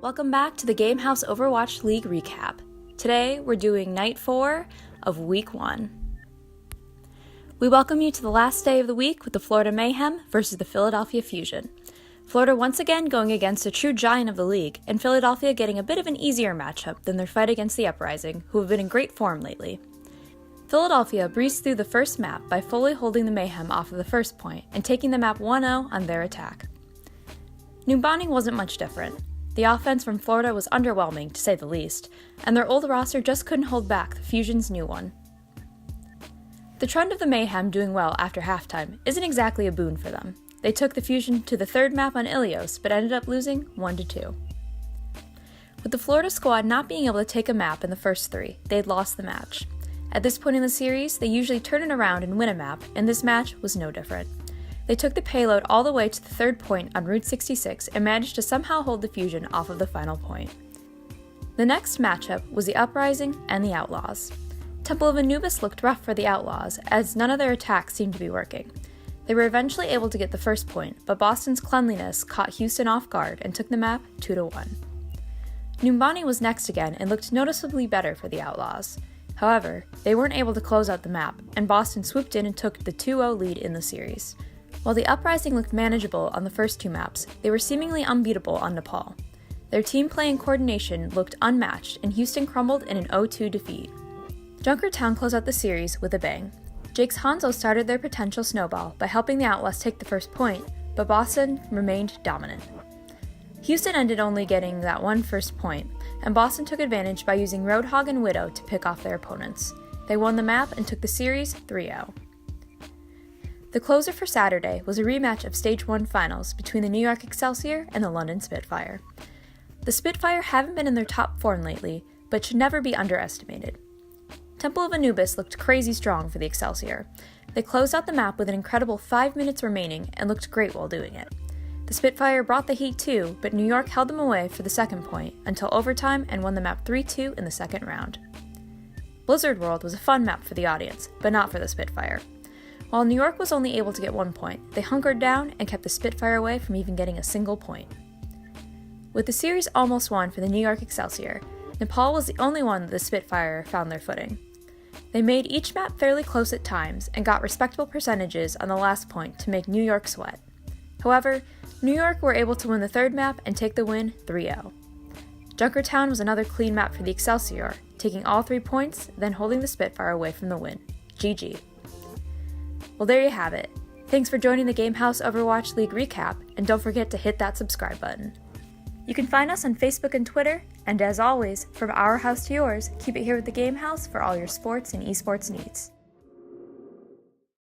Welcome back to the Gamehouse Overwatch League recap. Today we're doing Night 4 of Week 1. We welcome you to the last day of the week with the Florida Mayhem versus the Philadelphia Fusion. Florida once again going against a true giant of the league, and Philadelphia getting a bit of an easier matchup than their fight against the Uprising, who have been in great form lately. Philadelphia breezed through the first map by fully holding the Mayhem off of the first point and taking the map 1-0 on their attack. Numbani wasn't much different. The offense from Florida was underwhelming, to say the least, and their old roster just couldn't hold back the Fusion's new one. The trend of the Mayhem doing well after halftime isn't exactly a boon for them. They took the Fusion to the third map on Ilios, but ended up losing 1-2. With the Florida squad not being able to take a map in the first three, they'd lost the match. At this point in the series, they usually turn it around and win a map, and this match was no different. They took the payload all the way to the third point on Route 66 and managed to somehow hold the Fusion off of the final point. The next matchup was the Uprising and the Outlaws. Temple of Anubis looked rough for the Outlaws, as none of their attacks seemed to be working. They were eventually able to get the first point, but Boston's cleanliness caught Houston off guard and took the map 2-1. Numbani was next again and looked noticeably better for the Outlaws. However, they weren't able to close out the map, and Boston swooped in and took the 2-0 lead in the series. While the Uprising looked manageable on the first two maps, they were seemingly unbeatable on Nepal. Their team play and coordination looked unmatched, and Houston crumbled in an 0-2 defeat. Junkertown closed out the series with a bang. Jake's Hanzo started their potential snowball by helping the Outlaws take the first point, but Boston remained dominant. Houston ended only getting that one first point, and Boston took advantage by using Roadhog and Widow to pick off their opponents. They won the map and took the series 3-0. The closer for Saturday was a rematch of Stage 1 finals between the New York Excelsior and the London Spitfire. The Spitfire haven't been in their top form lately, but should never be underestimated. Temple of Anubis looked crazy strong for the Excelsior. They closed out the map with an incredible 5 minutes remaining and looked great while doing it. The Spitfire brought the heat too, but New York held them away for the second point until overtime and won the map 3-2 in the second round. Blizzard World was a fun map for the audience, but not for the Spitfire. While New York was only able to get 1 point, they hunkered down and kept the Spitfire away from even getting a single point. With the series almost won for the New York Excelsior, Nepal was the only one that the Spitfire found their footing. They made each map fairly close at times and got respectable percentages on the last point to make New York sweat. However, New York were able to win the third map and take the win 3-0. Junkertown was another clean map for the Excelsior, taking all 3 points, then holding the Spitfire away from the win. GG. Well, there you have it. Thanks for joining the Gamehouse Overwatch League recap, and don't forget to hit that subscribe button. You can find us on Facebook and Twitter, and as always, from our house to yours, keep it here with the Gamehouse for all your sports and esports needs.